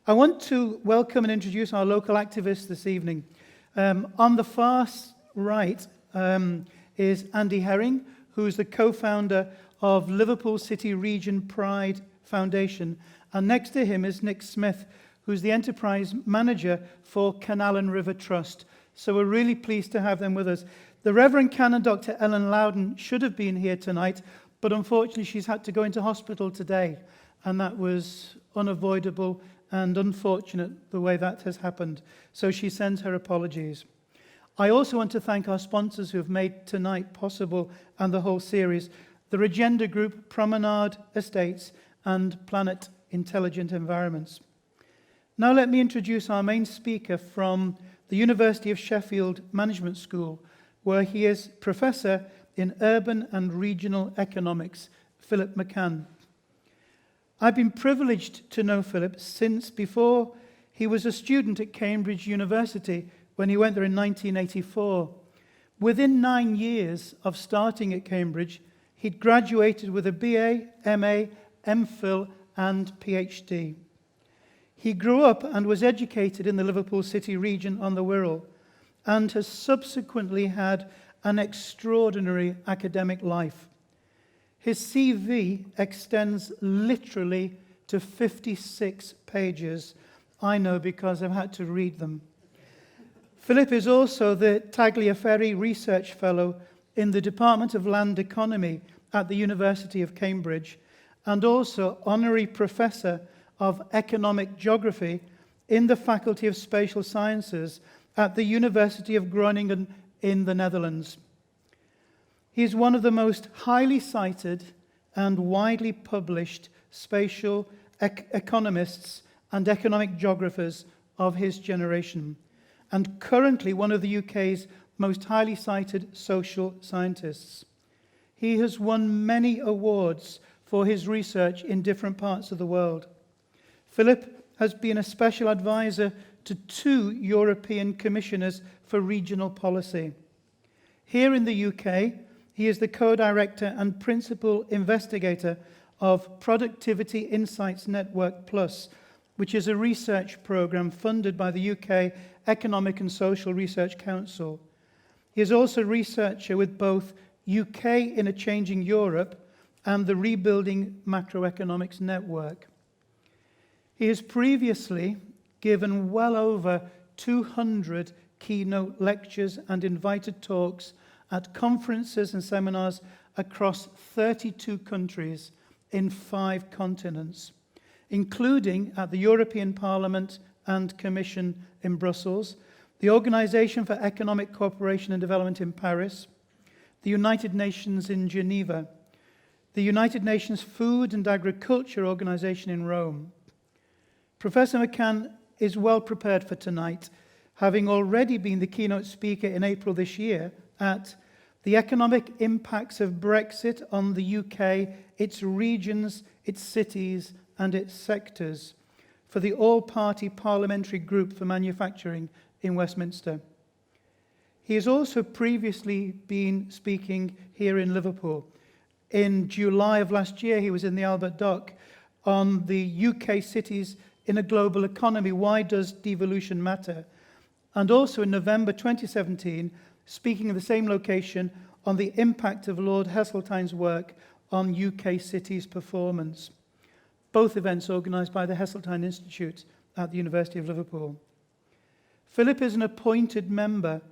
I want to welcome and introduce our local activists this evening. On the far right is Andy Herring, who is the co-founder of Liverpool City Region Pride Foundation. And next to him is Nick Smith, who's the enterprise manager for Canal and River Trust. So we're really pleased to have them with us. The Reverend Canon Dr. Ellen Loudon should have been here tonight, but unfortunately she's had to go into hospital today. And that was unavoidable and unfortunate the way that has happened. So she sends her apologies. I also want to thank our sponsors who have made tonight possible and the whole series, the Regenda Group, Promenade Estates, and Planet Intelligent Environments. Now let me introduce our main speaker from the University of Sheffield Management School, where he is Professor in Urban and Regional Economics, Philip McCann. I've been privileged to know Philip since before he was a student at Cambridge University when he went there in 1984. Within 9 years of starting at Cambridge, he'd graduated with a BA, MA, MPhil, and PhD. He grew up and was educated in the Liverpool City Region on the Wirral and has subsequently had an extraordinary academic life. His CV extends literally to 56 pages. I know because I've had to read them. Philip is also the Tagliaferri Research Fellow in the Department of Land Economy at the University of Cambridge and also Honorary Professor of Economic Geography in the Faculty of Spatial Sciences at the University of Groningen in the Netherlands. He is one of the most highly cited and widely published spatial economists and economic geographers of his generation, and currently one of the UK's most highly cited social scientists. He has won many awards for his research in different parts of the world. Philip has been a special advisor to 2 European commissioners for regional policy. Here in the UK, he is the co-director and principal investigator of Productivity Insights Network Plus, which is a research program funded by the UK Economic and Social Research Council. He is also a researcher with both UK in a Changing Europe and the Rebuilding Macroeconomics Network. He has previously given well over 200 keynote lectures and invited talks at conferences and seminars across 32 countries in 5 continents, including at the European Parliament and Commission in Brussels, the Organisation for Economic Cooperation and Development in Paris, the United Nations in Geneva, the United Nations Food and Agriculture Organization in Rome. Professor McCann is well prepared for tonight, having already been the keynote speaker in April this year at the economic impacts of Brexit on the UK, its regions, its cities, and its sectors for the All-Party Parliamentary Group for Manufacturing in Westminster. He has also previously been speaking here in Liverpool. In July of last year, he was in the Albert Dock on the UK cities in a global economy. Why does devolution matter? And also in November 2017, speaking in the same location on the impact of Lord Heseltine's work on UK cities' performance. Both events organised by the Heseltine Institute at the University of Liverpool. Philip is an appointed member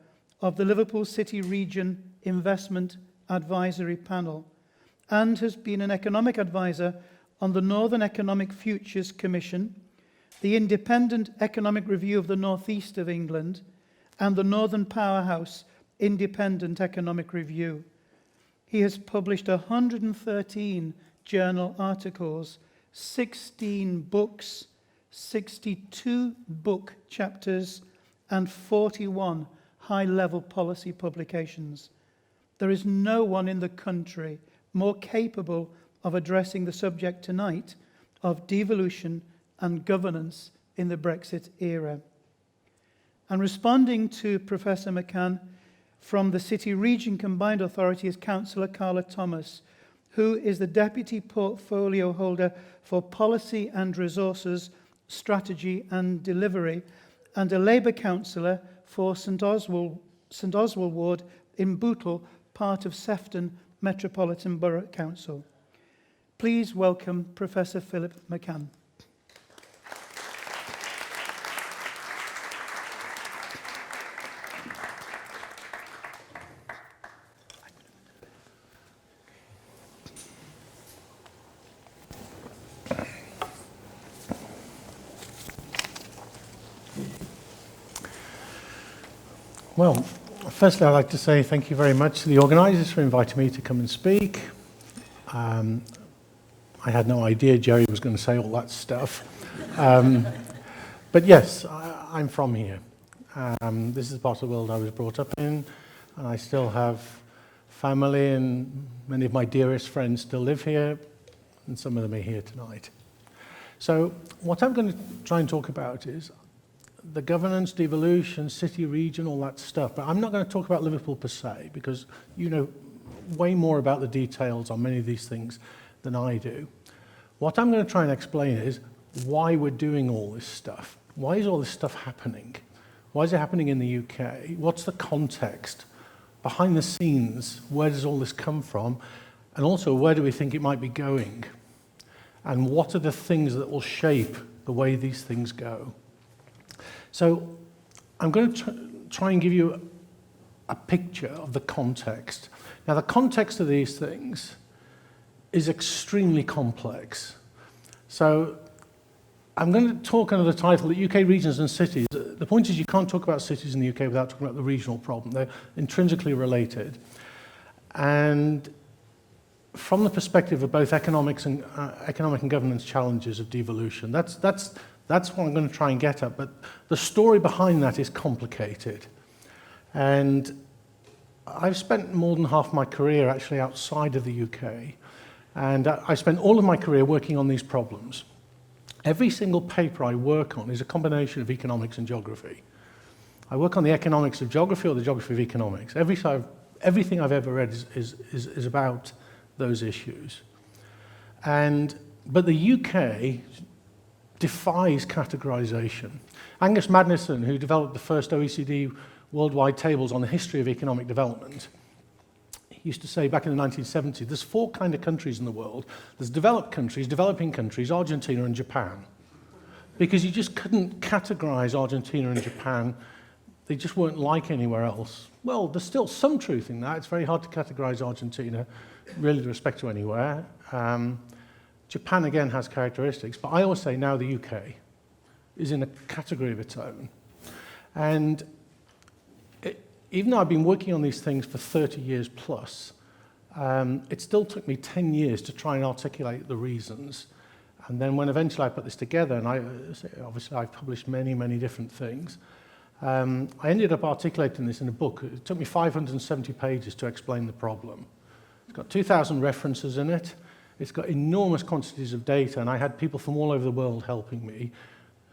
of the Liverpool City Region Investment Advisory Panel and has been an economic advisor on the Northern Economic Futures Commission, the Independent Economic Review of the North East of England, and the Northern Powerhouse Independent Economic Review. He has published 113 journal articles, 16 books, 62 book chapters, and 41 high-level policy publications. There is no one in the country more capable of addressing the subject tonight of devolution and governance in the Brexit era. And responding to Professor McCann, from the City Region Combined Authority is Councillor Carla Thomas, who is the Deputy Portfolio Holder for Policy and Resources, Strategy and Delivery, and a Labour councillor for St Oswald Ward in Bootle, part of Sefton Metropolitan Borough Council. Please welcome Professor Philip McCann. Well, firstly, I'd like to say thank you very much to the organisers for inviting me to come and speak. I had no idea Jerry was going to say all that stuff. But yes, I'm from here. This is part of the world I was brought up in, and I still have family, and many of my dearest friends still live here, and some of them are here tonight. So what I'm going to try and talk about is the governance, devolution, city region, all that stuff. But I'm not going to talk about Liverpool per se, because you know way more about the details on many of these things than I do. What I'm going to try and explain is why we're doing all this stuff. Why is all this stuff happening? Why is it happening in the UK? What's the context? Behind the scenes, where does all this come from? And also, where do we think it might be going? And what are the things that will shape the way these things go? So I'm going to try and give you a picture of the context. Now, the context of these things is extremely complex. So I'm going to talk under the title, the UK regions and cities. The point is you can't talk about cities in the UK without talking about the regional problem. They're intrinsically related. And from the perspective of both economic and governance challenges of devolution, that's what I'm going to try and get at, but the story behind that is complicated. And I've spent more than half my career actually outside of the UK, and I spent all of my career working on these problems. Every single paper I work on is a combination of economics and geography. I work on the economics of geography or the geography of economics. Everything I've ever read is about those issues. But the UK defies categorization. Angus Madison, who developed the first OECD worldwide tables on the history of economic development, he used to say back in the 1970s, there's four kind of countries in the world. There's developed countries, developing countries, Argentina and Japan. Because you just couldn't categorize Argentina and Japan. They just weren't like anywhere else. Well, there's still some truth in that. It's very hard to categorize Argentina, really with respect to anywhere. Japan, again, has characteristics, but I always say now the UK is in a category of its own. And even though I've been working on these things for 30 years plus, it still took me 10 years to try and articulate the reasons. And then when eventually I put this together, and obviously I've published many, many different things, I ended up articulating this in a book. It took me 570 pages to explain the problem. It's got 2,000 references in it. It's got enormous quantities of data, and I had people from all over the world helping me,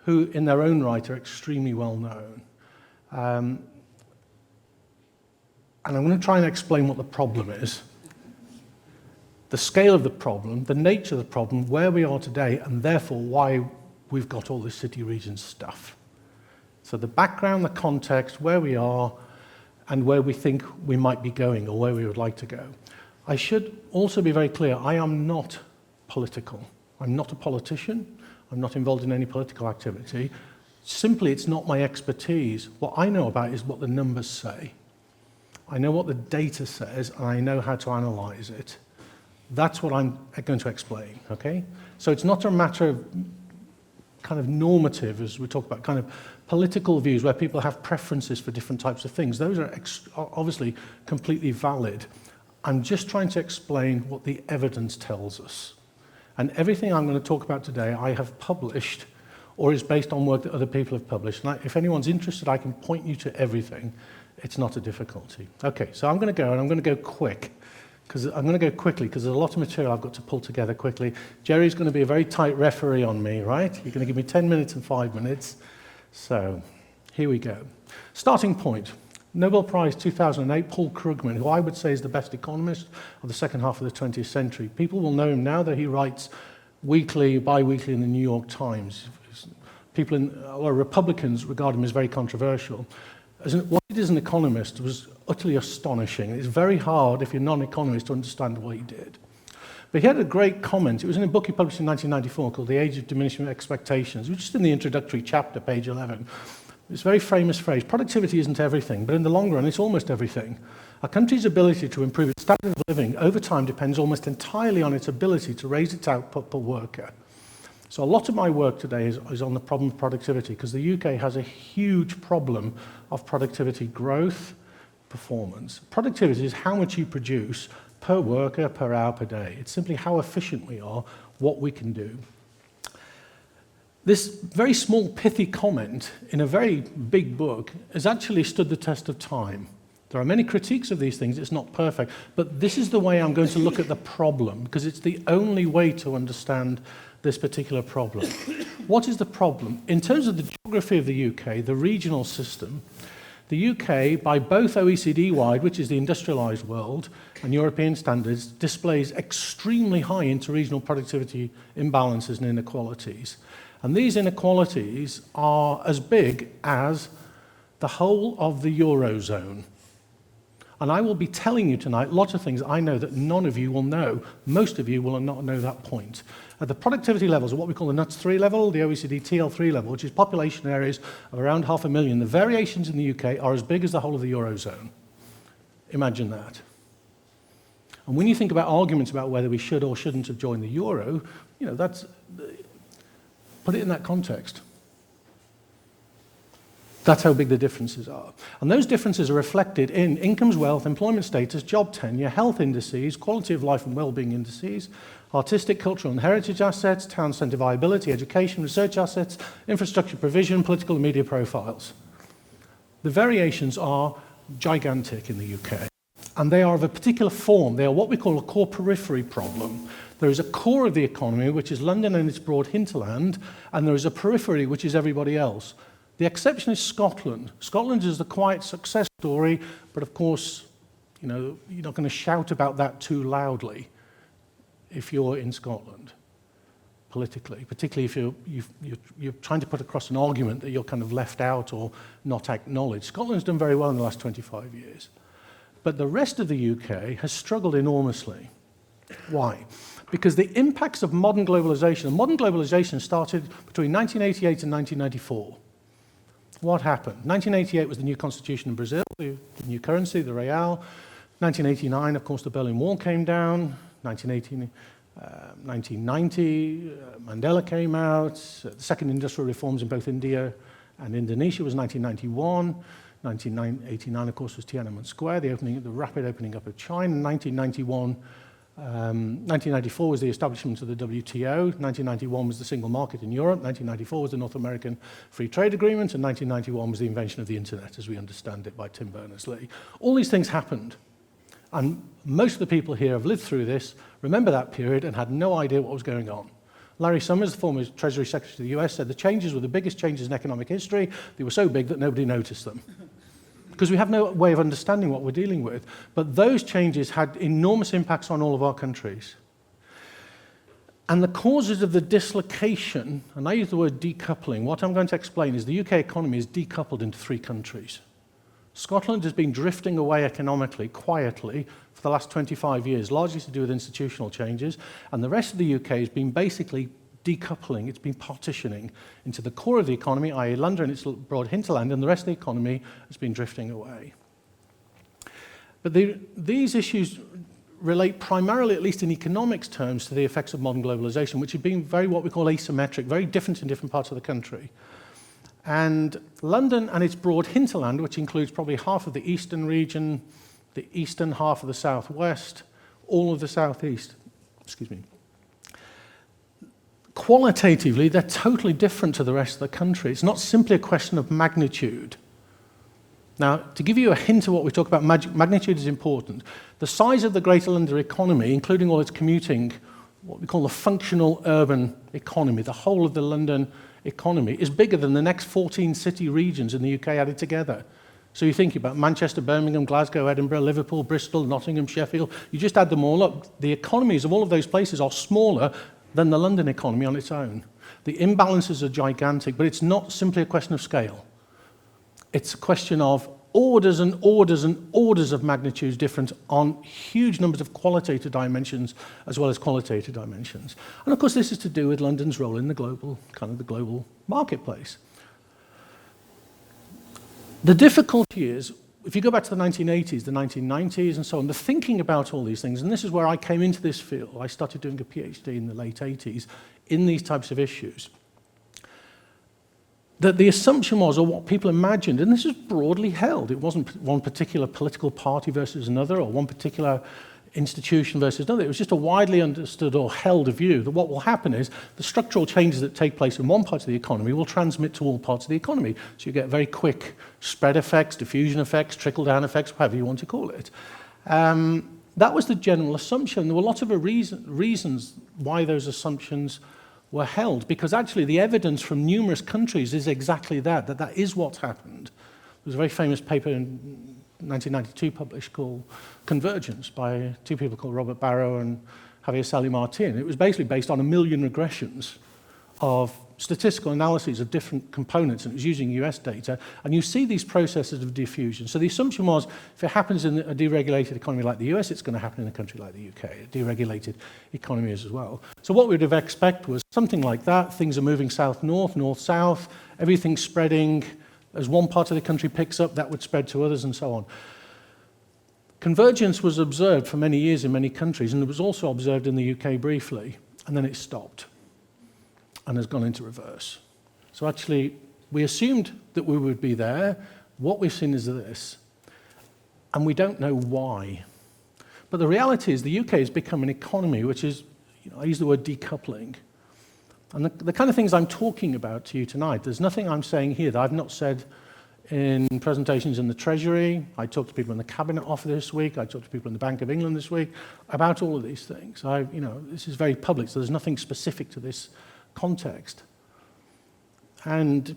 who in their own right are extremely well known. And I'm going to try and explain what the problem is, the scale of the problem, the nature of the problem, where we are today, and therefore why we've got all this city region stuff. So the background, the context, where we are, and where we think we might be going, or where we would like to go. I should also be very clear, I am not political. I'm not a politician. I'm not involved in any political activity. Simply, it's not my expertise. What I know about is what the numbers say. I know what the data says, and I know how to analyze it. That's what I'm going to explain, okay? So it's not a matter of kind of normative, as we talk about, kind of political views where people have preferences for different types of things. Those are obviously completely valid. I'm just trying to explain what the evidence tells us. And everything I'm going to talk about today, I have published or is based on work that other people have published. And if anyone's interested, I can point you to everything. It's not a difficulty. Okay, so I'm going to go, and I'm going to go quick. I'm going to go quickly because there's a lot of material I've got to pull together quickly. Jerry's going to be a very tight referee on me, right? You're going to give me 10 minutes and 5 minutes. So here we go. Starting point. Nobel Prize 2008, Paul Krugman, who I would say is the best economist of the second half of the 20th century. People will know him now that he writes weekly, bi-weekly in the New York Times. He's a lot of Republicans regard him as very controversial. What he did as an economist was utterly astonishing. It's very hard, if you're not an economist, to understand what he did. But he had a great comment. It was in a book he published in 1994 called The Age of Diminishing Expectations, which is in the introductory chapter, page 11. This very famous phrase, productivity isn't everything, but in the long run, it's almost everything. A country's ability to improve its standard of living over time depends almost entirely on its ability to raise its output per worker. So a lot of my work today is on the problem of productivity, because the UK has a huge problem of productivity growth, performance. Productivity is how much you produce per worker, per hour, per day. It's simply how efficient we are, what we can do. This very small, pithy comment in a very big book has actually stood the test of time. There are many critiques of these things. It's not perfect. But this is the way I'm going to look at the problem, because it's the only way to understand this particular problem. What is the problem? In terms of the geography of the UK, the regional system, the UK, by both OECD-wide, which is the industrialised world, and European standards, displays extremely high interregional productivity imbalances and inequalities. And these inequalities are as big as the whole of the Eurozone. And I will be telling you tonight lots of things I know that none of you will know. Most of you will not know that point. At the productivity levels of what we call the NUTS 3 level, the OECD TL3 level, which is population areas of around 500,000, the variations in the UK are as big as the whole of the Eurozone. Imagine that. And when you think about arguments about whether we should or shouldn't have joined the Euro, put it in that context. That's how big the differences are. And those differences are reflected in incomes, wealth, employment status, job tenure, health indices, quality of life and well-being indices, artistic, cultural and heritage assets, town centre viability, education, research assets, infrastructure provision, political and media profiles. The variations are gigantic in the UK. And they are of a particular form. They are what we call a core periphery problem. There is a core of the economy, which is London and its broad hinterland, and there is a periphery, which is everybody else. The exception is Scotland. Scotland is the quiet success story, but of course, you're not going to shout about that too loudly if you're in Scotland, politically, particularly if you're trying to put across an argument that you're kind of left out or not acknowledged. Scotland's done very well in the last 25 years. But the rest of the UK has struggled enormously. Why? Because the impacts of modern globalization started between 1988 and 1994. What happened? 1988 was the new constitution in Brazil, the new currency, the real. 1989, of course, the Berlin Wall came down. 1990, Mandela came out. The second industrial reforms in both India and Indonesia was 1991. 1989, of course, was Tiananmen Square, the rapid opening up of China. 1994 was the establishment of the WTO. 1991 was the single market in Europe. 1994 was the North American Free Trade Agreement. And 1991 was the invention of the internet, as we understand it, by Tim Berners-Lee. All these things happened. And most of the people here have lived through this, remember that period, and had no idea what was going on. Larry Summers, the former Treasury Secretary of the US, said the changes were the biggest changes in economic history. They were so big that nobody noticed them. Because we have no way of understanding what we're dealing with. But those changes had enormous impacts on all of our countries. And the causes of the dislocation, and I use the word decoupling, what I'm going to explain is the UK economy is decoupled into 3 countries. Scotland has been drifting away economically, quietly, for the last 25 years, largely to do with institutional changes, and the rest of the UK has been basically decoupling, it's been partitioning into the core of the economy, i.e. London and its broad hinterland, and the rest of the economy has been drifting away. But these issues relate primarily, at least in economics terms, to the effects of modern globalization, which have been very what we call asymmetric, very different in different parts of the country. And London and its broad hinterland, which includes probably half of the eastern region, the eastern half of the southwest, all of the southeast, qualitatively, they're totally different to the rest of the country. It's not simply a question of magnitude. Now, to give you a hint of what we talk about, magnitude is important. The size of the Greater London economy, including all its commuting, what we call the functional urban economy, the whole of the London economy, is bigger than the next 14 city regions in the UK added together. So you think about Manchester, Birmingham, Glasgow, Edinburgh, Liverpool, Bristol, Nottingham, Sheffield. You just add them all up. The economies of all of those places are smaller than the London economy on its own. The imbalances are gigantic, but it's not simply a question of scale. It's a question of orders and orders and orders of magnitudes different on huge numbers of qualitative dimensions as well as qualitative dimensions. And of course, this is to do with London's role in the global, the global marketplace. The difficulty is, if you go back to the 1980s, the 1990s and so on, the thinking about all these things, and this is where I came into this field. I started doing a PhD in the late 80s in these types of issues. That the assumption was, or what people imagined, and this was broadly held, it wasn't one particular political party versus another, or one particular institution versus another. It was just a widely understood or held view that what will happen is the structural changes that take place in one part of the economy will transmit to all parts of the economy. So you get very quick spread effects, diffusion effects, trickle-down effects, whatever you want to call it. That was the general assumption. There were lots of reasons why those assumptions were held, because actually the evidence from numerous countries is exactly that is what happened. There was a very famous paper in 1992 published called Convergence by two people called Robert Barrow and Javier Sally-Martin. It was basically based on 1 million regressions of statistical analyses of different components, and it was using US data, and you see these processes of diffusion. So the assumption was, if it happens in a deregulated economy like the US, it's going to happen in a country like the UK, a deregulated economy as well. So what we would have expected was something like that. Things are moving south-north, north-south, everything's spreading. As one part of the country picks up, that would spread to others and so on. Convergence was observed for many years in many countries, and it was also observed in the UK briefly, and then it stopped and has gone into reverse. So actually, we assumed that we would be there. What we've seen is this, and we don't know why. But the reality is the UK has become an economy which is, I use the word decoupling. And the kind of things I'm talking about to you tonight, there's nothing I'm saying here that I've not said in presentations in the Treasury. I talked to people in the Cabinet Office this week. I talked to people in the Bank of England this week about all of these things. This is very public, so there's nothing specific to this context. And,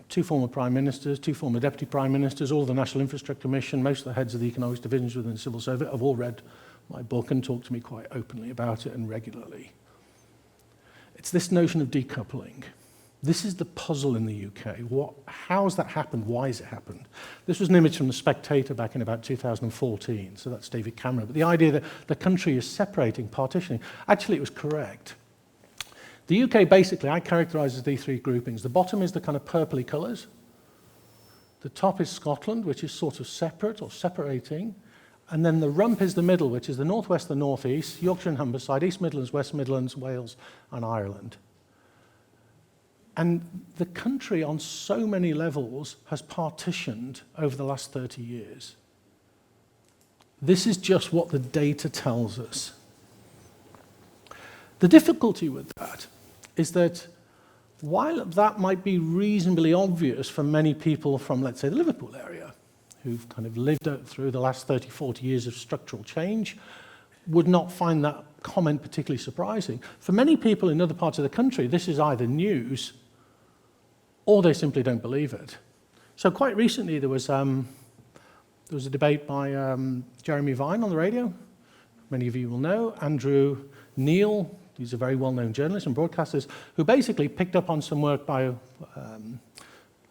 two former prime ministers, two former deputy prime ministers, all of the National Infrastructure Commission, most of the heads of the economics divisions within the civil service have all read my book and talked to me quite openly about it and regularly. It's this notion of decoupling. This is the puzzle in the UK. How has that happened? Why has it happened? This was an image from The Spectator back in about 2014, so that's David Cameron. But the idea that the country is separating, partitioning, actually it was correct. The UK basically, I characterise as these three groupings. The bottom is the kind of purpley colours. The top is Scotland, which is sort of separate or separating. And then the rump is the middle, which is the northwest, the northeast, Yorkshire and Humberside, East Midlands, West Midlands, Wales and Ireland. And the country on so many levels has partitioned over the last 30 years. This is just what the data tells us. The difficulty with that is that while that might be reasonably obvious for many people from, let's say, the Liverpool area, who've kind of lived through the last 30, 40 years of structural change, would not find that comment particularly surprising. For many people in other parts of the country, this is either news or they simply don't believe it. So quite recently there was a debate by Jeremy Vine on the radio. Many of you will know. Andrew Neil, he's a very well-known journalist and broadcaster, who basically picked up on some work by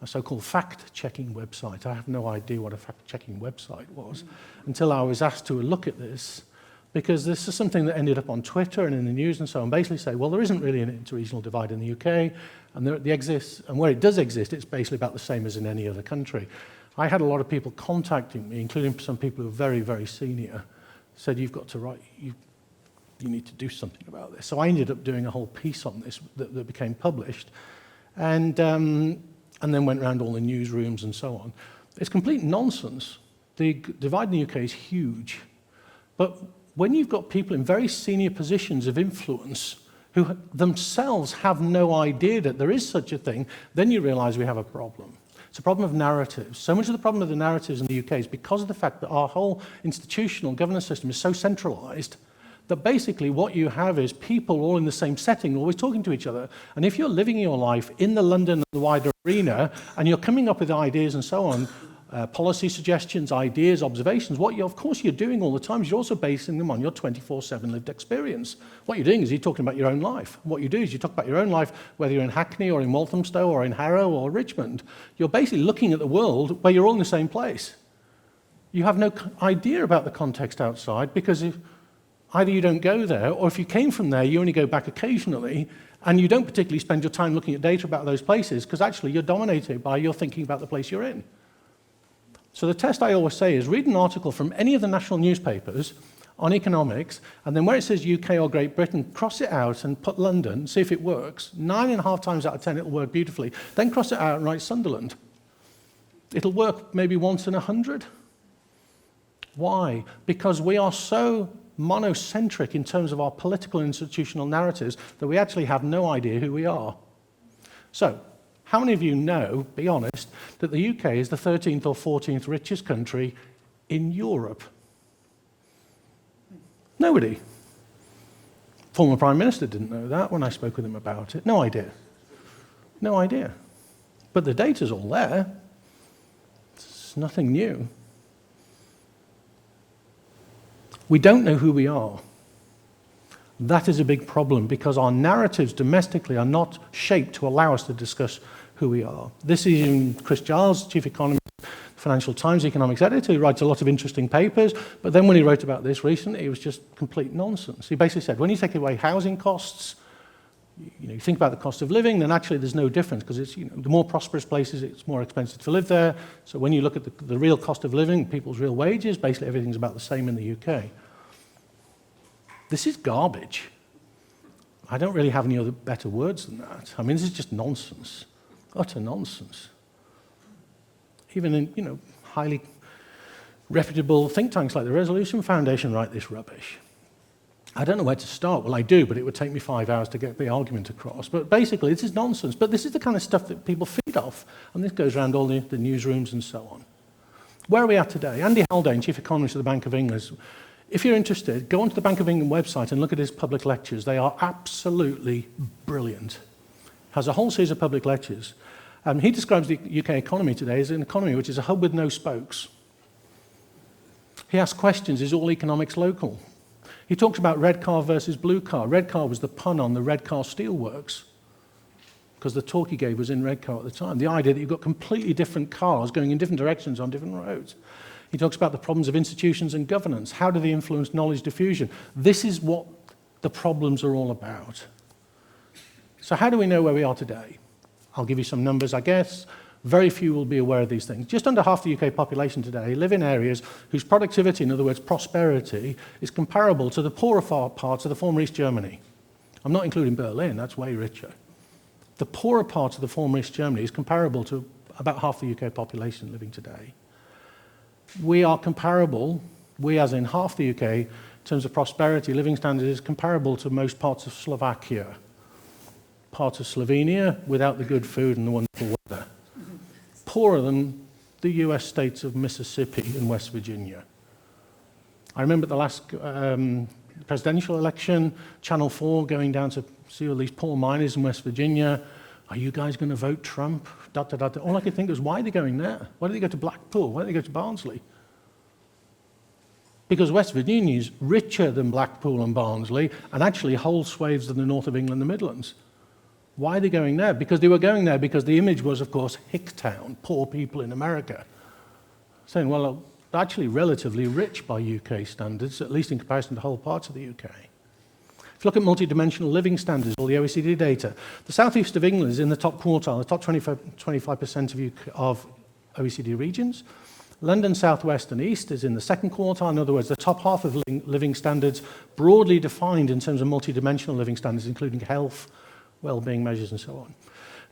a so-called fact-checking website. I have no idea what a fact-checking website was until I was asked to look at this, because this is something that ended up on Twitter and in the news and so on, basically say, well, there isn't really an interregional divide in the UK, and there exists, and where it does exist, it's basically about the same as in any other country. I had a lot of people contacting me, including some people who are very, very senior, said, you've got to write, you need to do something about this. So I ended up doing a whole piece on this that became published, and then went around all the newsrooms and so on. It's complete nonsense. The divide in the UK is huge. But when you've got people in very senior positions of influence who themselves have no idea that there is such a thing, then you realize we have a problem. It's a problem of narratives. So much of the problem of the narratives in the UK is because of the fact that our whole institutional governance system is so centralized that basically what you have is people all in the same setting, always talking to each other. And if you're living your life in the London and the wider arena, and you're coming up with ideas and so on, policy suggestions, ideas, observations. Of course you're doing all the time is you're also basing them on your 24/7 lived experience. What you're doing is you're talking about your own life. What you do is you talk about your own life, whether you're in Hackney or in Walthamstow or in Harrow or Richmond. You're basically looking at the world where you're all in the same place. You have no idea about the context outside because either you don't go there, or if you came from there, you only go back occasionally, and you don't particularly spend your time looking at data about those places because actually you're dominated by your thinking about the place you're in. So the test I always say is read an article from any of the national newspapers on economics, and then where it says UK or Great Britain, cross it out and put London, see if it works. 9.5 times out of 10 it'll work beautifully. Then cross it out and write Sunderland. It'll work maybe once in 100. Why? Because we are so monocentric in terms of our political and institutional narratives that we actually have no idea who we are. So, how many of you know, be honest, that the UK is the 13th or 14th richest country in Europe? Nobody. Former Prime Minister didn't know that when I spoke with him about it. No idea. No idea. But the data's all there. It's nothing new. We don't know who we are. That is a big problem because our narratives domestically are not shaped to allow us to discuss who we are. This is in Chris Giles, Chief Economist, Financial Times economics editor, who writes a lot of interesting papers, but then when he wrote about this recently, it was just complete nonsense. He basically said, when you take away housing costs, you think about the cost of living, then actually there's no difference because it's, the more prosperous places, it's more expensive to live there. So when you look at the real cost of living, people's real wages, basically everything's about the same in the UK. This is garbage. I don't really have any other better words than that. I mean, this is just nonsense, utter nonsense. Even in, highly reputable think tanks like the Resolution Foundation write this rubbish. I don't know where to start. Well, I do, but it would take me 5 hours to get the argument across. But basically, this is nonsense. But this is the kind of stuff that people feed off, and this goes around all the newsrooms and so on. Where are we at today? Andy Haldane, Chief Economist of the Bank of England. If you're interested, go onto the Bank of England website and look at his public lectures. They are absolutely brilliant. Has a whole series of public lectures. He describes the UK economy today as an economy which is a hub with no spokes. He asks questions, is all economics local? He talks about red car versus blue car. Red car was the pun on the Red Car Steelworks, because the talk he gave was in red car at the time. The idea that you've got completely different cars going in different directions on different roads. He talks about the problems of institutions and governance. How do they influence knowledge diffusion? This is what the problems are all about. So how do we know where we are today? I'll give you some numbers, I guess. Very few will be aware of these things. Just under half the UK population today live in areas whose productivity, in other words, prosperity, is comparable to the poorer parts of the former East Germany. I'm not including Berlin, that's way richer. The poorer parts of the former East Germany is comparable to about half the UK population living today. We are comparable, we as in half the UK, in terms of prosperity, living standards is comparable to most parts of Slovakia, parts of Slovenia without the good food and the wonderful weather. Poorer than the US states of Mississippi and West Virginia. I remember the last presidential election, Channel 4 going down to see all these poor miners in West Virginia. Are you guys going to vote Trump? Da, da, da, da. All I could think was, why are they going there? Why do they go to Blackpool? Why do they go to Barnsley? Because West Virginia is richer than Blackpool and Barnsley, and actually whole swathes of the north of England and the Midlands. Why are they going there? Because they were going there because the image was, of course, Hicktown, poor people in America. Saying, well, they're actually relatively rich by UK standards, at least in comparison to whole parts of the UK. If you look at multidimensional living standards, all the OECD data, the southeast of England is in the top quartile, the top 25% of OECD regions. London, southwest and east is in the second quartile. In other words, the top half of living standards, broadly defined in terms of multidimensional living standards, including health, well-being measures and so on.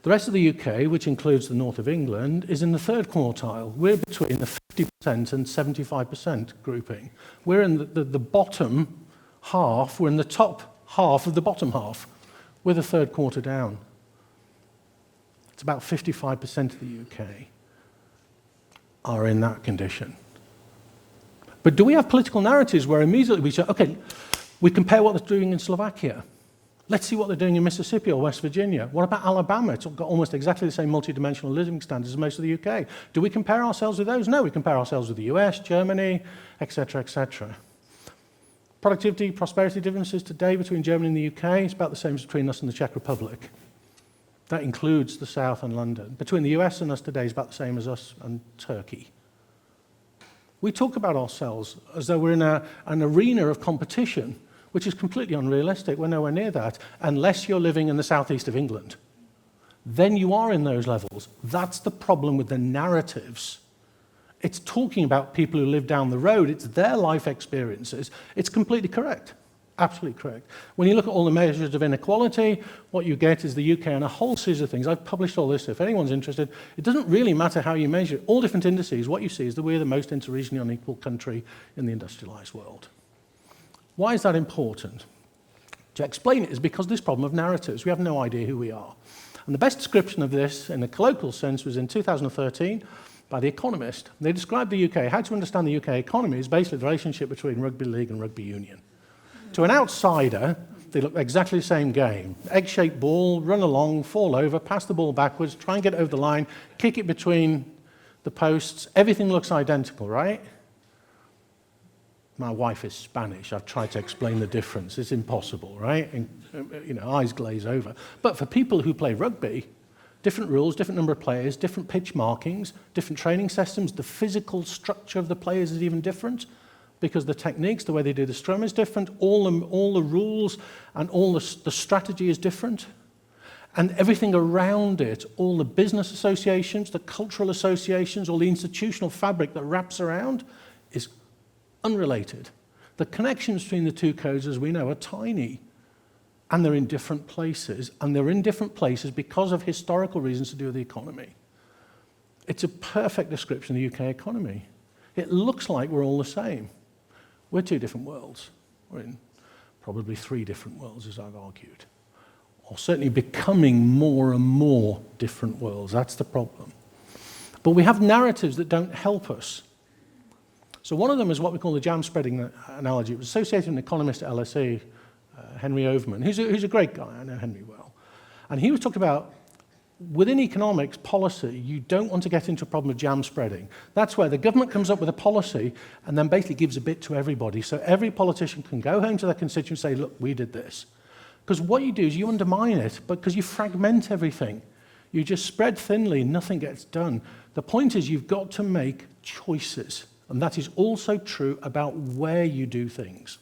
The rest of the UK, which includes the north of England, is in the third quartile. We're between the 50% and 75% grouping. We're in the bottom half, we're in the top half of the bottom half, with a third quarter down. It's about 55% of the UK are in that condition. But do we have political narratives where immediately we say, okay, we compare what they're doing in Slovakia? Let's see what they're doing in Mississippi or West Virginia. What about Alabama? It's got almost exactly the same multidimensional living standards as most of the UK. Do we compare ourselves with those? No, we compare ourselves with the US, Germany, etc., etc. Productivity, prosperity differences today between Germany and the UK is about the same as between us and the Czech Republic. That includes the South and London. Between the US and us today is about the same as us and Turkey. We talk about ourselves as though we're in an arena of competition, which is completely unrealistic. We're nowhere near that, unless you're living in the southeast of England. Then you are in those levels. That's the problem with the narratives. It's talking about people who live down the road. It's their life experiences. It's completely correct. Absolutely correct. When you look at all the measures of inequality, what you get is the UK and a whole series of things. I've published all this. If anyone's interested, it doesn't really matter how you measure it. All different indices, what you see is that we're the most interregionally unequal country in the industrialized world. Why is that important? To explain it is because of this problem of narratives. We have no idea who we are. And the best description of this in a colloquial sense was in 2013 by The Economist. They described the UK. How to understand the UK economy is basically the relationship between rugby league and rugby union. To an outsider, they look exactly the same game. Egg-shaped ball, run along, fall over, pass the ball backwards, try and get over the line, kick it between the posts. Everything looks identical, right? My wife is Spanish. I've tried to explain the difference. It's impossible, right? And, eyes glaze over. But for people who play rugby, different rules, different number of players, different pitch markings, different training systems, the physical structure of the players is even different, because the techniques, the way they do the scrum is different, all the rules and all the strategy is different. And everything around it, all the business associations, the cultural associations, all the institutional fabric that wraps around is unrelated. The connections between the two codes, as we know, are tiny. And they're in different places. And they're in different places because of historical reasons to do with the economy. It's a perfect description of the UK economy. It looks like we're all the same. We're two different worlds. We're in probably three different worlds, as I've argued. Or certainly becoming more and more different worlds. That's the problem. But we have narratives that don't help us. So one of them is what we call the jam spreading analogy. It was associated with an economist at LSE, Henry Overman, who's a great guy. I know Henry well. And he was talking about within economics policy, you don't want to get into a problem of jam spreading. That's where the government comes up with a policy and then basically gives a bit to everybody. So every politician can go home to their constituents and say, look, we did this. Because what you do is you undermine it, because you fragment everything. You just spread thinly, nothing gets done. The point is you've got to make choices. And that is also true about where you do things.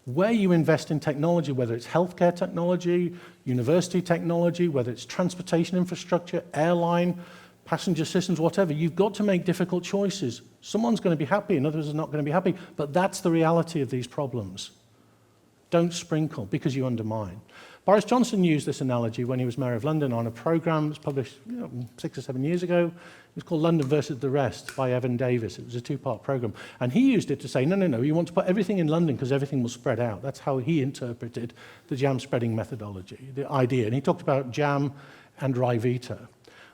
Where you invest in technology, whether it's healthcare technology, university technology, whether it's transportation infrastructure, airline, passenger systems, whatever, you've got to make difficult choices. Someone's going to be happy and others are not going to be happy, but that's the reality of these problems. Don't sprinkle, because you undermine. Boris Johnson used this analogy when he was Mayor of London on a programme that was published 6 or 7 years ago. It was called London versus the Rest by Evan Davis. It was a 2-part programme. And he used it to say, no, you want to put everything in London because everything will spread out. That's how he interpreted the jam spreading methodology, the idea. And he talked about jam and Ryvita.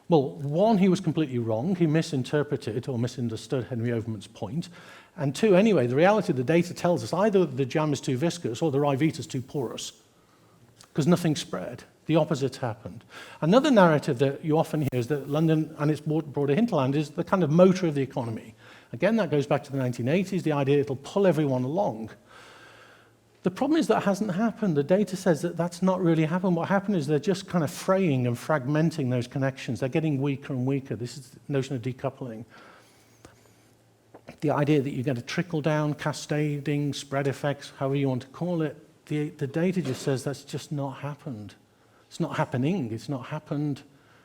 Well, one, he was completely wrong. He misinterpreted or misunderstood Henry Overman's point. And two, anyway, the reality of the data tells us either the jam is too viscous or the Ryvita is too porous, because nothing spread. The opposite happened. Another narrative that you often hear is that London and its broader hinterland is the kind of motor of the economy. Again, that goes back to the 1980s, the idea it'll pull everyone along. The problem is that hasn't happened. The data says that that's not really happened. What happened is they're just kind of fraying and fragmenting those connections. They're getting weaker and weaker. This is the notion of decoupling. The idea that you get a trickle-down, cascading, spread effects, however you want to call it, the data just says that's just not happened. It's not happening. It's not happened,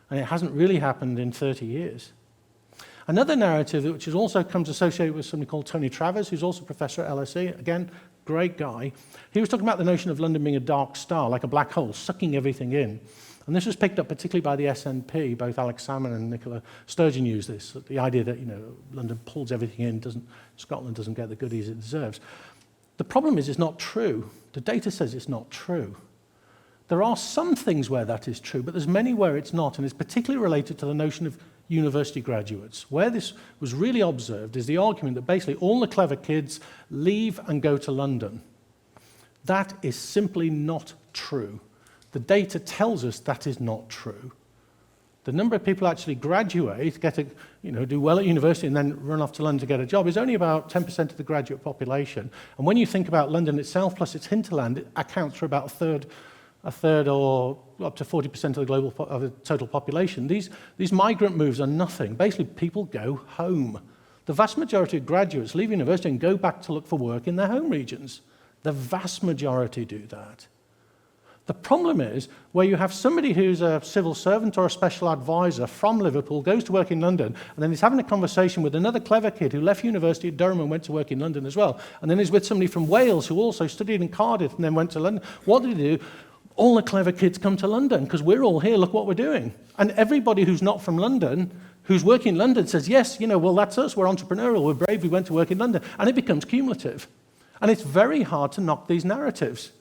and it hasn't really happened in 30 years. Another narrative, which is also comes associated with somebody called Tony Travers, who's also a professor at LSE, again, great guy. He was talking about the notion of London being a dark star, like a black hole, sucking everything in. And this was picked up particularly by the SNP. Both Alex Salmon and Nicola Sturgeon used this, the idea that London pulls everything in, Scotland doesn't get the goodies it deserves. The problem is it's not true. The data says it's not true. There are some things where that is true, but there's many where it's not, and it's particularly related to the notion of university graduates. Where this was really observed is the argument that basically all the clever kids leave and go to London. That is simply not true. The data tells us that is not true. The number of people actually graduate, do well at university and then run off to London to get a job is only about 10% of the graduate population. And when you think about London itself plus its hinterland, it accounts for about a third or up to 40% of the total population. These migrant moves are nothing. Basically, people go home. The vast majority of graduates leave university and go back to look for work in their home regions. The vast majority do that. The problem is where you have somebody who's a civil servant or a special advisor from Liverpool, goes to work in London, and then he's having a conversation with another clever kid who left university at Durham and went to work in London as well, and then he's with somebody from Wales who also studied in Cardiff and then went to London. What did he do? All the clever kids come to London because we're all here, look what we're doing. And everybody who's not from London, who's working in London says, yes, well, that's us, we're entrepreneurial, we're brave, we went to work in London. And it becomes cumulative. And it's very hard to knock these narratives.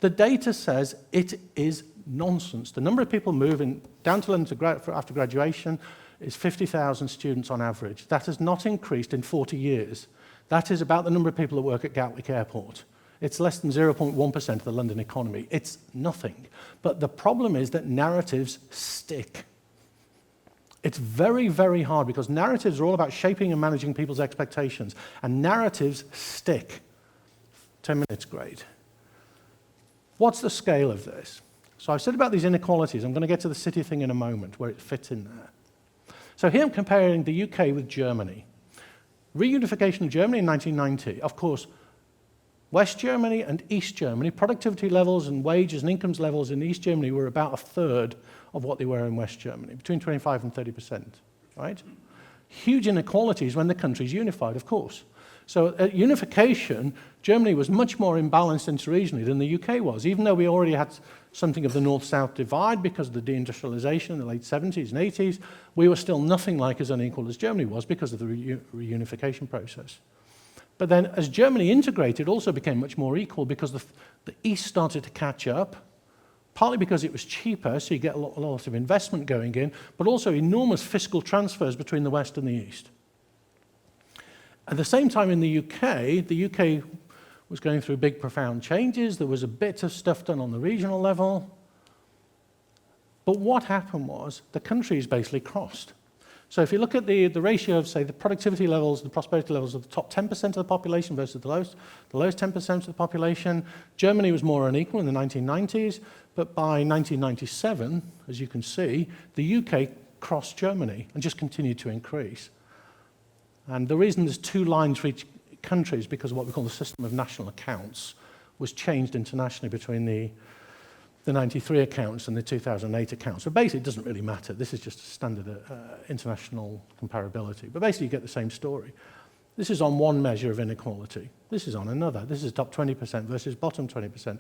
The data says it is nonsense. The number of people moving down to London after graduation is 50,000 students on average. That has not increased in 40 years. That is about the number of people that work at Gatwick Airport. It's less than 0.1% of the London economy. It's nothing. But the problem is that narratives stick. It's very, very hard because narratives are all about shaping and managing people's expectations. And narratives stick. 10 minutes, great. What's the scale of this? So I've said about these inequalities. I'm going to get to the city thing in a moment, where it fits in there. So here I'm comparing the UK with Germany. Reunification of Germany in 1990. Of course, West Germany and East Germany, productivity levels and wages and incomes levels in East Germany were about a third of what they were in West Germany, between 25 and 30%, right? Huge inequalities when the country's unified, of course. So at unification, Germany was much more imbalanced interregionally than the UK was, even though we already had something of the north-south divide because of the deindustrialization in the late 70s and 80s, we were still nothing like as unequal as Germany was because of the reunification process. But then as Germany integrated, it also became much more equal because the East started to catch up, partly because it was cheaper, so you get a lot of investment going in, but also enormous fiscal transfers between the West and the East. At the same time in the UK was going through big, profound changes. There was a bit of stuff done on the regional level. But what happened was the countries basically crossed. So if you look at the ratio of, say, the productivity levels, the prosperity levels of the top 10% of the population versus the lowest 10% of the population, Germany was more unequal in the 1990s, but by 1997, as you can see, the UK crossed Germany and just continued to increase. And the reason there's two lines for each country is because of what we call the system of national accounts was changed internationally between the 93 accounts and the 2008 accounts. So basically, it doesn't really matter. This is just a standard international comparability. But basically, you get the same story. This is on one measure of inequality. This is on another. This is top 20% versus bottom 20%.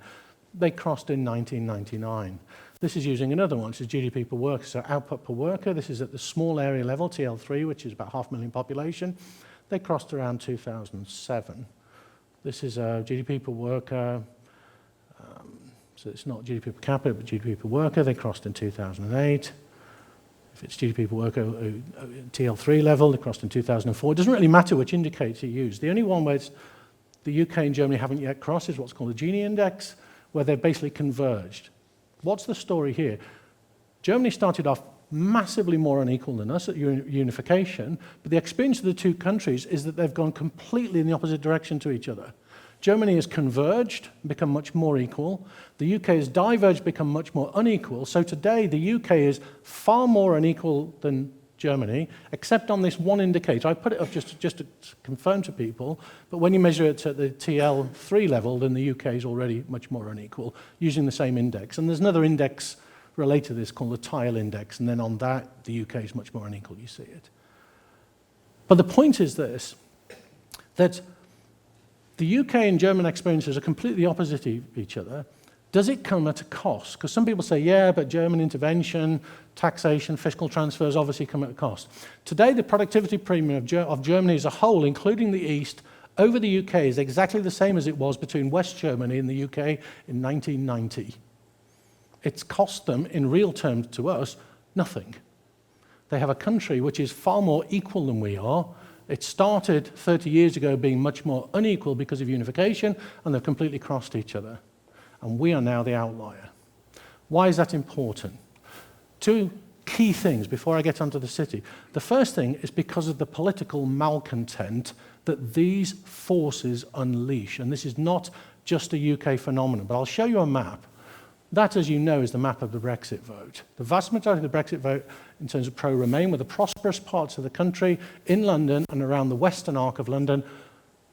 They crossed in 1999. This is using another one, which is GDP per worker, so output per worker. This is at the small area level, TL3, which is about 500,000 population. They crossed around 2007. This is GDP per worker. So it's not GDP per capita, but GDP per worker. They crossed in 2008. If it's GDP per worker TL3 level, they crossed in 2004. It doesn't really matter which indicator you use. The only one where the UK and Germany haven't yet crossed is what's called the Gini index, where they're basically converged. What's the story here? Germany started off massively more unequal than us at unification, but the experience of the two countries is that they've gone completely in the opposite direction to each other. Germany has converged, become much more equal. The UK has diverged, become much more unequal. So today, the UK is far more unequal than Germany, except on this one indicator. I put it up just to confirm to people, but when you measure it at the TL3 level, then the UK is already much more unequal, using the same index. And there's another index related to this called the Tile index, and then on that, the UK is much more unequal, you see it. But the point is this, that the UK and German experiences are completely opposite of each other. Does it come at a cost? Because some people say, yeah, but German intervention, taxation, fiscal transfers obviously come at a cost. Today, the productivity premium of Germany as a whole, including the East, over the UK is exactly the same as it was between West Germany and the UK in 1990. It's cost them, in real terms to us, nothing. They have a country which is far more equal than we are, It started 30 years ago being much more unequal because of unification, and they've completely crossed each other. And we are now the outlier. Why is that important? Two key things before I get onto the city. The first thing is because of the political malcontent that these forces unleash. And this is not just a UK phenomenon, but I'll show you a map. That, as you know, is the map of the Brexit vote. The vast majority of the Brexit vote, in terms of pro-Remain, were the prosperous parts of the country in London and around the western arc of London,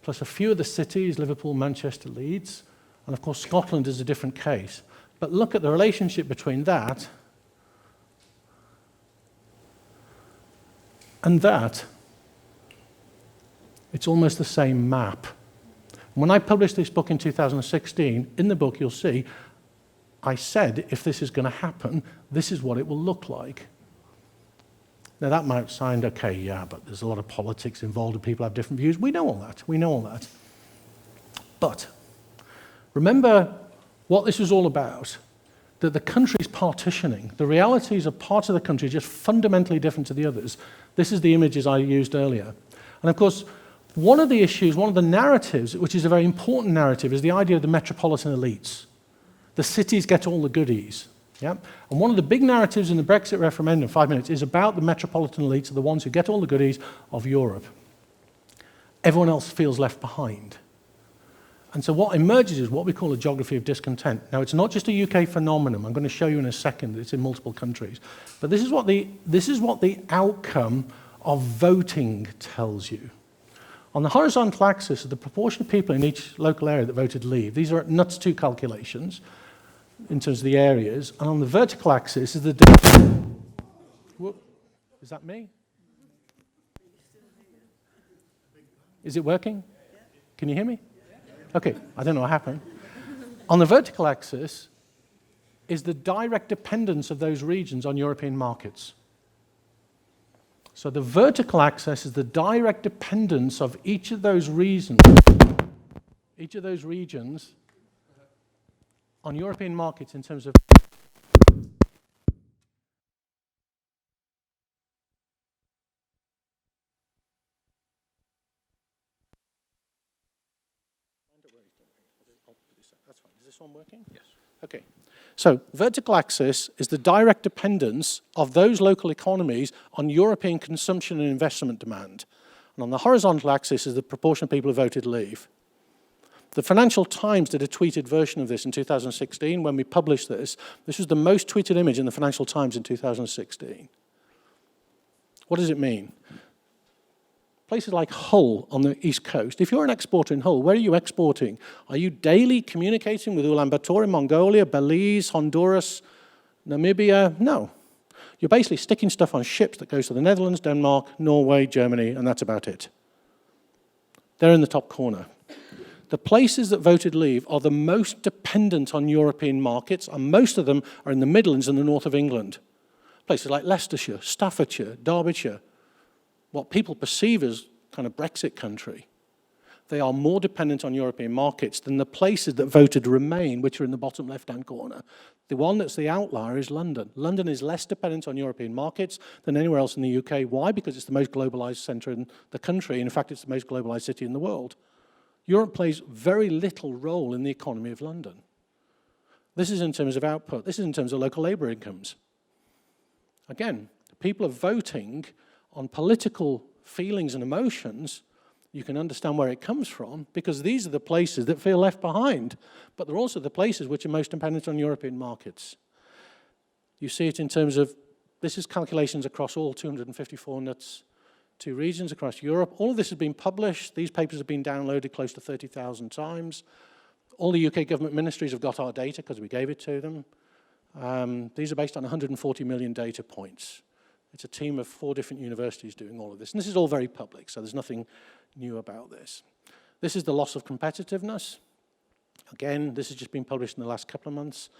plus a few of the cities, Liverpool, Manchester, Leeds, and of course Scotland is a different case. But look at the relationship between that and that. It's almost the same map. When I published this book in 2016, in the book you'll see, I said, if this is going to happen, this is what it will look like. Now that might sound, okay, yeah, but there's a lot of politics involved and people have different views. We know all that. We know all that. But remember what this was all about, that the country's partitioning. The realities of parts of the country are just fundamentally different to the others. This is the images I used earlier. And of course, one of the issues, one of the narratives, which is a very important narrative, is the idea of the metropolitan elites. The cities get all the goodies. Yeah? And one of the big narratives in the Brexit referendum, 5 minutes, is about the metropolitan elites, are the ones who get all the goodies of Europe. Everyone else feels left behind. And so what emerges is what we call a geography of discontent. Now, it's not just a UK phenomenon. I'm going to show you in a second that it's in multiple countries. But this is what the outcome of voting tells you. On the horizontal axis is the proportion of people in each local area that voted leave. These are nuts 2 calculations in terms of the areas. And on the vertical axis is the... Whoop. Is that me? Is it working? Can you hear me? Okay, I don't know what happened. On the vertical axis is the direct dependence of those regions on European markets. So the vertical axis is the direct dependence of each of those regions on European markets in terms of That's fine. Is this one working? Yes. Okay. So vertical axis is the direct dependence of those local economies on European consumption and investment demand. And on the horizontal axis is the proportion of people who voted leave. The Financial Times did a tweeted version of this in 2016 when we published this. This was the most tweeted image in the Financial Times in 2016. What does it mean? Places like Hull on the East Coast. If you're an exporter in Hull, where are you exporting? Are you daily communicating with Ulaanbaatar in Mongolia, Belize, Honduras, Namibia? No. You're basically sticking stuff on ships that goes to the Netherlands, Denmark, Norway, Germany, and that's about it. They're in the top corner. The places that voted leave are the most dependent on European markets, and most of them are in the Midlands and the north of England. Places like Leicestershire, Staffordshire, Derbyshire, what people perceive as kind of Brexit country. They are more dependent on European markets than the places that voted Remain, which are in the bottom left-hand corner. The one that's the outlier is London. London is less dependent on European markets than anywhere else in the UK. Why? Because it's the most globalized centre in the country. In fact, it's the most globalized city in the world. Europe plays very little role in the economy of London. This is in terms of output. This is in terms of local labour incomes. Again, people are voting on political feelings and emotions. You can understand where it comes from, because these are the places that feel left behind, but they're also the places which are most dependent on European markets. You see it in terms of, this is calculations across all 254 nuts, 2 regions across Europe. All of this has been published. These papers have been downloaded close to 30,000 times. All the UK government ministries have got our data because we gave it to them. These are based on 140 million data points. It's a team of 4 different universities doing all of this. And this is all very public, so there's nothing new about this. This is the loss of competitiveness. Again, this has just been published in the last couple of months.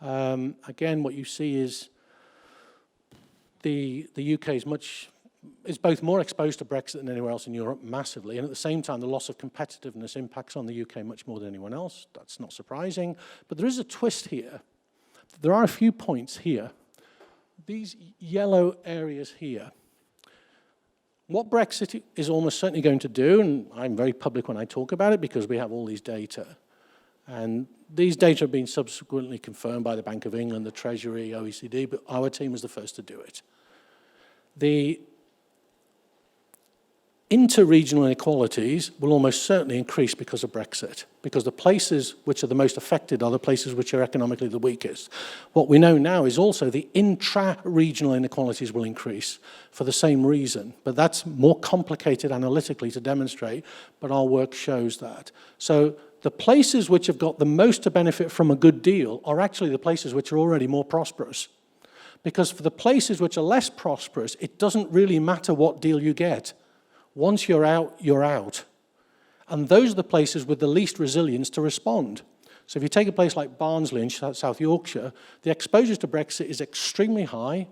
Again, what you see is the UK is both more exposed to Brexit than anywhere else in Europe, massively, and at the same time, the loss of competitiveness impacts on the UK much more than anyone else. That's not surprising. But there is a twist here. There are a few points here. These yellow areas here, What Brexit is almost certainly going to do, and I'm very public when I talk about it because we have all these data, and these data have been subsequently confirmed by the Bank of England, the Treasury, OECD, but our team was the first to do it. The inter-regional inequalities will almost certainly increase because of Brexit, because the places which are the most affected are the places which are economically the weakest. What we know now is also the intra-regional inequalities will increase for the same reason, but that's more complicated analytically to demonstrate, but our work shows that. So the places which have got the most to benefit from a good deal are actually the places which are already more prosperous. Because for the places which are less prosperous, it doesn't really matter what deal you get. Once you're out, you're out. And those are the places with the least resilience to respond. So if you take a place like Barnsley in South Yorkshire, the exposure to Brexit is extremely high.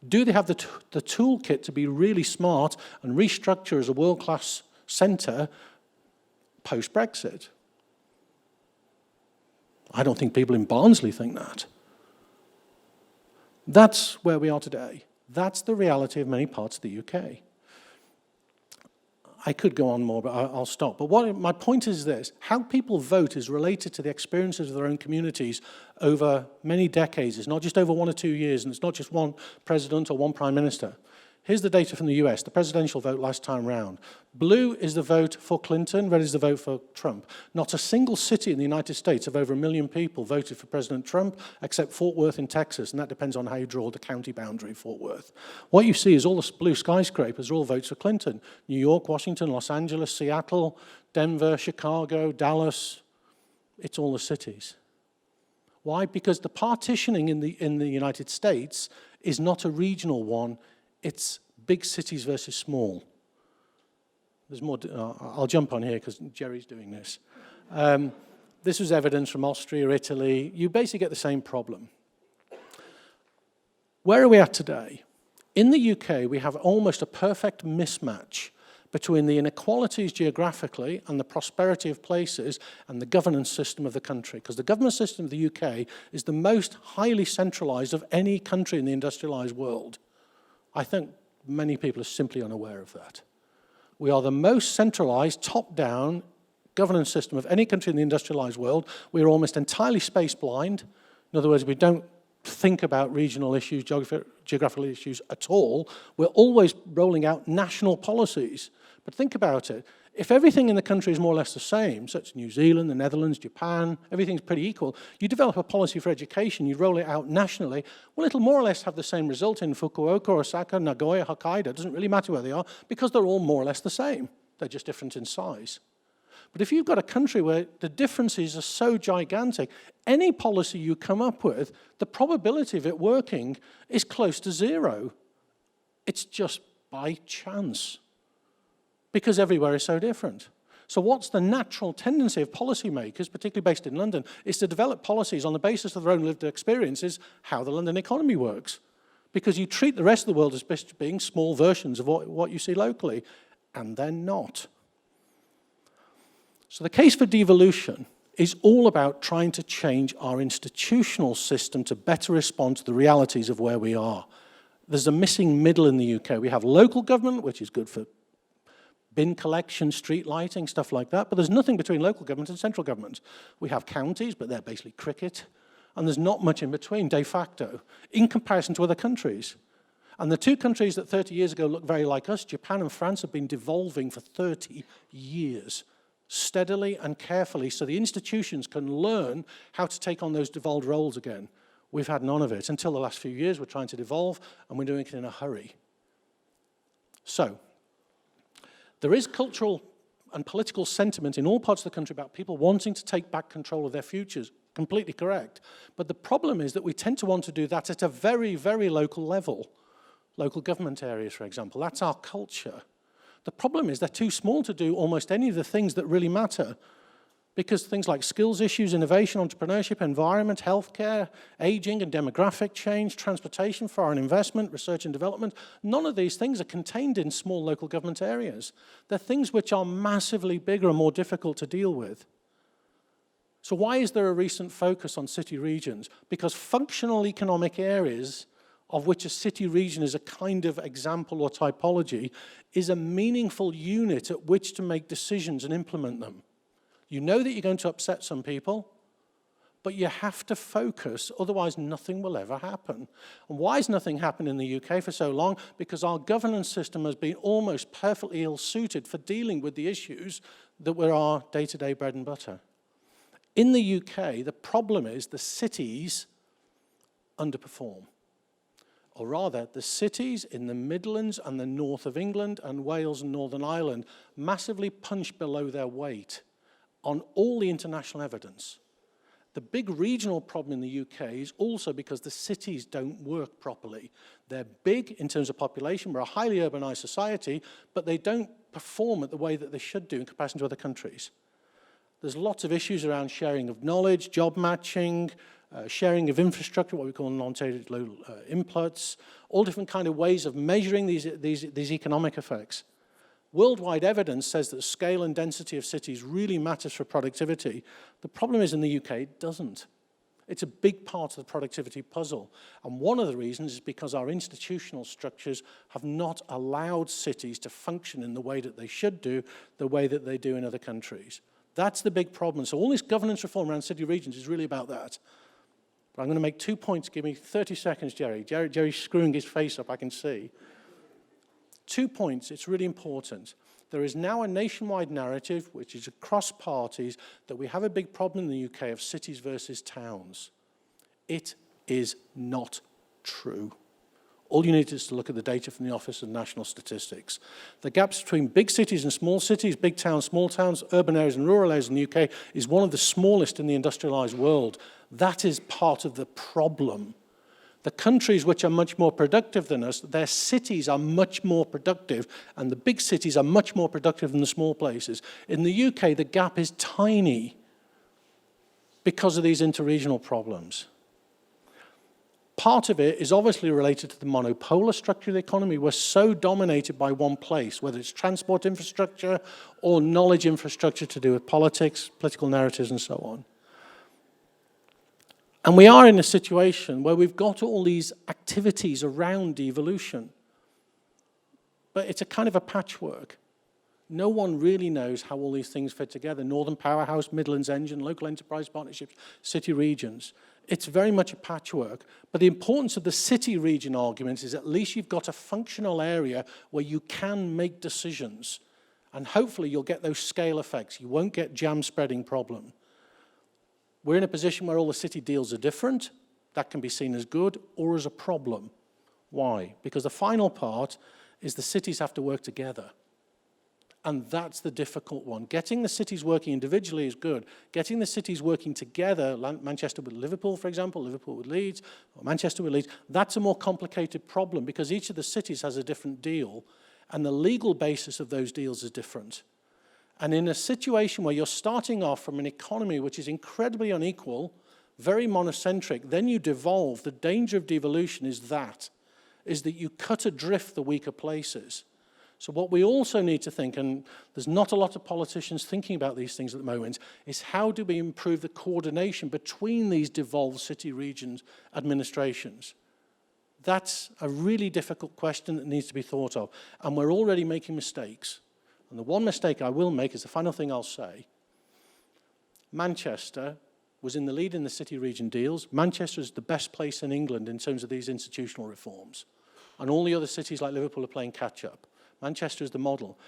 Do they have the toolkit to be really smart and restructure as a world-class centre post-Brexit? I don't think people in Barnsley think that. That's where we are today. That's the reality of many parts of the UK. I could go on more, but I'll stop. But my point is this: how people vote is related to the experiences of their own communities over many decades. It's not just over 1 or 2 years, and it's not just one president or one prime minister. Here's the data from the US, the presidential vote last time round. Blue is the vote for Clinton, red is the vote for Trump. Not a single city in the United States of over 1 million people voted for President Trump, except Fort Worth in Texas, and that depends on how you draw the county boundary, Fort Worth. What you see is all the blue skyscrapers are all votes for Clinton. New York, Washington, Los Angeles, Seattle, Denver, Chicago, Dallas, it's all the cities. Why? Because the partitioning in the United States is not a regional one. It's big cities versus small. There's more. I'll jump on here because Jerry's doing this. This was evidence from Austria, Italy. You basically get the same problem. Where are we at today? In the UK, we have almost a perfect mismatch between the inequalities geographically and the prosperity of places and the governance system of the country. Because the governance system of the UK is the most highly centralized of any country in the industrialized world. I think many people are simply unaware of that. We are the most centralized, top-down governance system of any country in the industrialized world. We are almost entirely space blind. In other words, we don't think about regional issues, geographical issues at all. We're always rolling out national policies. But think about it. If everything in the country is more or less the same, such as New Zealand, the Netherlands, Japan, everything's pretty equal, you develop a policy for education, you roll it out nationally, well, it'll more or less have the same result in Fukuoka, Osaka, Nagoya, Hokkaido. It doesn't really matter where they are because they're all more or less the same. They're just different in size. But if you've got a country where the differences are so gigantic, any policy you come up with, the probability of it working is close to zero. It's just by chance, because everywhere is so different. So what's the natural tendency of policymakers, particularly based in London, is to develop policies on the basis of their own lived experiences, how the London economy works. Because you treat the rest of the world as being small versions of what you see locally, and they're not. So the case for devolution is all about trying to change our institutional system to better respond to the realities of where we are. There's a missing middle in the UK. We have local government, which is good for bin collection, street lighting, stuff like that, but there's nothing between local government and central government. We have counties, but they're basically cricket, and there's not much in between, de facto, in comparison to other countries. And the two countries that 30 years ago looked very like us, Japan and France, have been devolving for 30 years, steadily and carefully, so the institutions can learn how to take on those devolved roles again. We've had none of it. Until the last few years, we're trying to devolve, and we're doing it in a hurry. So, there is cultural and political sentiment in all parts of the country about people wanting to take back control of their futures. Completely correct. But the problem is that we tend to want to do that at a very, very local level. Local government areas, for example. That's our culture. The problem is they're too small to do almost any of the things that really matter. Because things like skills issues, innovation, entrepreneurship, environment, healthcare, aging and demographic change, transportation, foreign investment, research and development, none of these things are contained in small local government areas. They're things which are massively bigger and more difficult to deal with. So why is there a recent focus on city regions? Because functional economic areas of which a city region is a kind of example or typology, is a meaningful unit at which to make decisions and implement them. You know that you're going to upset some people, but you have to focus, otherwise nothing will ever happen. And why has nothing happened in the UK for so long? Because our governance system has been almost perfectly ill-suited for dealing with the issues that were our day-to-day bread and butter. In the UK, the problem is the cities underperform. Or rather, the cities in the Midlands and the north of England and Wales and Northern Ireland massively punch below their weight on all the international evidence. The big regional problem in the UK is also because the cities don't work properly. They're big in terms of population, we're a highly urbanized society, but they don't perform at the way that they should do in comparison to other countries. There's lots of issues around sharing of knowledge, job matching, sharing of infrastructure, what we call non-traded inputs, all different kind of ways of measuring these economic effects. Worldwide evidence says that scale and density of cities really matters for productivity. The problem is in the UK, it doesn't. It's a big part of the productivity puzzle. And one of the reasons is because our institutional structures have not allowed cities to function in the way that they should do, the way that they do in other countries. That's the big problem. So all this governance reform around city regions is really about that. But I'm going to make 2 points. Give me 30 seconds, Jerry. Jerry's screwing his face up, I can see. 2 points, it's really important. There is now a nationwide narrative, which is across parties, that we have a big problem in the UK of cities versus towns. It is not true. All you need is to look at the data from the Office of National Statistics. The gaps between big cities and small cities, big towns, small towns, urban areas and rural areas in the UK is one of the smallest in the industrialized world. That is part of the problem. The countries which are much more productive than us, their cities are much more productive, and the big cities are much more productive than the small places. In the UK, the gap is tiny because of these interregional problems. Part of it is obviously related to the monopolar structure of the economy. We're so dominated by one place, whether it's transport infrastructure or knowledge infrastructure to do with politics, political narratives, and so on. And we are in a situation where we've got all these activities around devolution, but it's a kind of a patchwork. No one really knows how all these things fit together. Northern Powerhouse, Midlands Engine, local enterprise partnerships, city regions. It's very much a patchwork. But the importance of the city region argument is at least you've got a functional area where you can make decisions. And hopefully you'll get those scale effects. You won't get jam spreading problem. We're in a position where all the city deals are different. That can be seen as good or as a problem. Why? Because the final part is the cities have to work together. And that's the difficult one. Getting the cities working individually is good. Getting the cities working together, Manchester with Liverpool, for example, Liverpool with Leeds, or Manchester with Leeds, that's a more complicated problem because each of the cities has a different deal, and the legal basis of those deals is different. And in a situation where you're starting off from an economy which is incredibly unequal, very monocentric, then you devolve. The danger of devolution is that you cut adrift the weaker places. So what we also need to think, and there's not a lot of politicians thinking about these things at the moment, is how do we improve the coordination between these devolved city regions administrations? That's a really difficult question that needs to be thought of. And we're already making mistakes. And the one mistake I will make is the final thing I'll say. Manchester was in the lead in the city region deals. Manchester is the best place in England in terms of these institutional reforms. And all the other cities like Liverpool are playing catch up. Manchester is the model.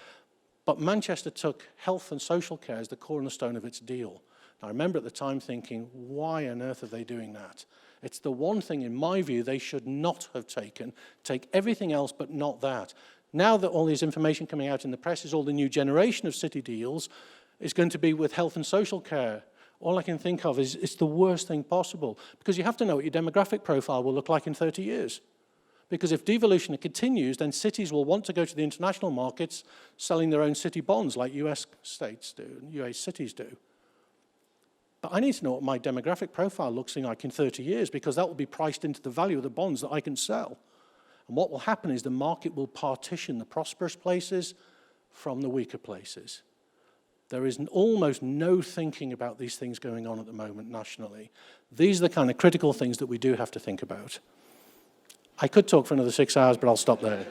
But Manchester took health and social care as the cornerstone of its deal. Now, I remember at the time thinking, why on earth are they doing that? It's the one thing, in my view, they should not have taken. Take everything else, but not that. Now that all this information coming out in the press is all the new generation of city deals is going to be with health and social care. All I can think of is it's the worst thing possible. Because you have to know what your demographic profile will look like in 30 years. Because if devolution continues, then cities will want to go to the international markets selling their own city bonds like US states do and US cities do. But I need to know what my demographic profile looks like in 30 years because that will be priced into the value of the bonds that I can sell. And what will happen is the market will partition the prosperous places from the weaker places. There is almost no thinking about these things going on at the moment nationally. These are the kind of critical things that we do have to think about. I could talk for another 6 hours, but I'll stop there.